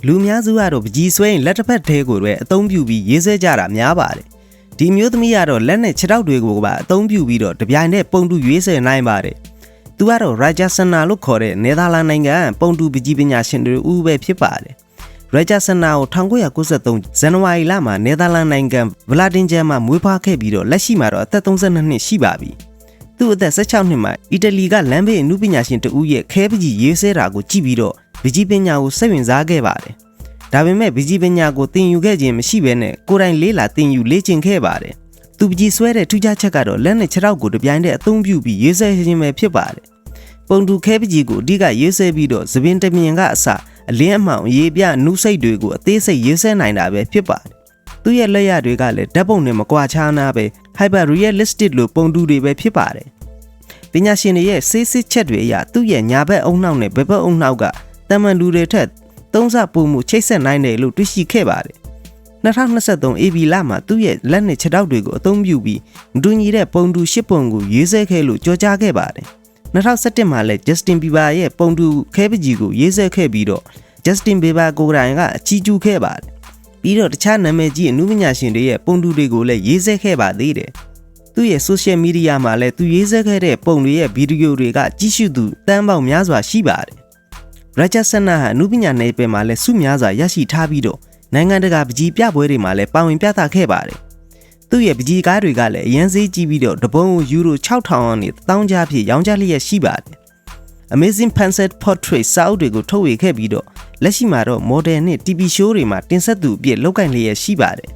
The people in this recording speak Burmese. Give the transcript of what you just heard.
လူများစုကတော့ပကြီးဆွဲရင်လက်တစ်ဖက်ထဲကိုပဲအသုံးပြုပြီးရေးဆွဲကြတာများပါတယ်ဒီမျိုးသမီးကတော့လက်နဲ့ခြေထောက်တွေကိုပါအသုံးပြုပြီးတော့တပြိုင်တည်းပုံတူရွေးဆွဲနိုင်ပါတယ်သူကတော့ရာဂျာဆနာလို့ခေါ်တဲ့နယ်သာလန်နိုင်ငံပုံတူပကြီးပညာရှင်တွေဦးပဲဖြစ်ပါတယ်ရာဂျာဆနာကို1993ဇန်နဝါရီလမှာနယ်သာလန်နိုင်ငံဗလာတင်ဂျန်မှာမွေးဖွားခဲ့ပြီးတော့လက်ရှိမှာတော့အသက်32နှစ်ရှိပါပြီသူ့အသက်16နှစ်မှာအီတလီကလမ်းဘေးအမှုပညာရှင်တဦးရဲ့ခဲပကြီးရေးဆွဲတာကိုကြည့်ပြီးတော့ပကြီးပညာကိုစိတ်ဝင်စားခဲ့ပါတယ်ဒါပေမဲ့ပကြီးပညာကိုသင်ယူခဲ့ခြင်းမရှိဘဲနဲ့ကိုယ်တိုင်လေးလာသင်ယူလေ့ကျင့်ခဲ့ပါတယ်သူပကြီးဆွဲတဲ့ထူးခြားချက်ကတော့လက်နဲ့ခြေထောက်ကိုတပြိုင်တည်းအသုံးပြုပြီးရေးဆွဲခြင်းပဲဖြစ်ပါတယ်ပုံတူခဲပကြီးကိုအဓိကရေးဆွဲပြီးတော့သပင်တမြင်ကအစအလင်းအမှောင်ရေးပြနုစိတ်တွေကိုအသေးစိတ်ရေးဆွဲနိုင်တာပဲဖြစ်ပါတယ်သူ့ရဲ့လက်ရတွေကလည်းဓာတ်ပုံနဲ့မကွာခြားနာပဲ hyper realistic လို့ပုံတူတွေပဲဖြစ်ပါတယ်ပညာရှင်တွေရဲ့ဆေးစစ်ချက်တွေအရသူ့ရဲ့ညာဘက်အုံနှောက်နဲ့ဘက်ဘက်အုံနှောက်ကတမန်လူတွေထက်သုံးဆပိုမှုချိတ်ဆက်နိုင်တယ်လို့တွေ့ရှိခဲ့ပါတယ်2023 AB လမှာသူ့ရဲ့လက်နဲ့ခြေထောက်တွေကိုအသုံးပြုပြီးမတူညီတဲ့ပုံတူ၈ပုံကိုရေးဆွဲခဲ့လို့ကြော်ကြားခဲ့ပါတယ်2017မှာလည်း Justin Bieber ရဲ့ပုံတူခဲပကြီးကိုရေးဆွဲခဲ့ပြီးတော့ Justin Bieber ကိုယ်တိုင်ကအချီးကျူးခဲ့ပါတယ်ပြီးတော့တခြားနာမည်ကြီးအမှုပညာရှင်တွေရဲ့ပုံတူတွေကိုလည်းရေးဆွဲခဲ့ပါသေးတယ်သူ့ရဲ့ social media မှာလည်းသူရေးဆွဲခဲ့တဲ့ပုံတွေရဲ့ဗီဒီယိုတွေကကြည့်ရှုသူတန်းပေါင်းများစွာရှိပါတယ်ရာဂျာဆနာဟာအမှုပညာနယ်ပယ်မှာလည်းစုများစွာရရှိထားပြီးတော့နိုင်ငံတကာပကြီးပြပွဲတွေမှာလည်းပါဝင်ပြသခဲ့ပါတယ်သူ့ရဲ့ပကြီးကားတွေကလည်းအရန်ဈေးကြီးပြီးတော့တပုံယူရို6000နဲ့1000ကျပ်ဖြစ်ရောင်းချလျက်ရှိပါတယ် Amazing Pencil Portrait စာအုပ်တွေကိုထုတ်ဝေခဲ့ပြီးတော့လက်ရှိမှာတော့ model နဲ့ TV show တွေမှာတင်ဆက်သူအဖြစ်လုပ်ကိုင်လျက်ရှိပါတယ်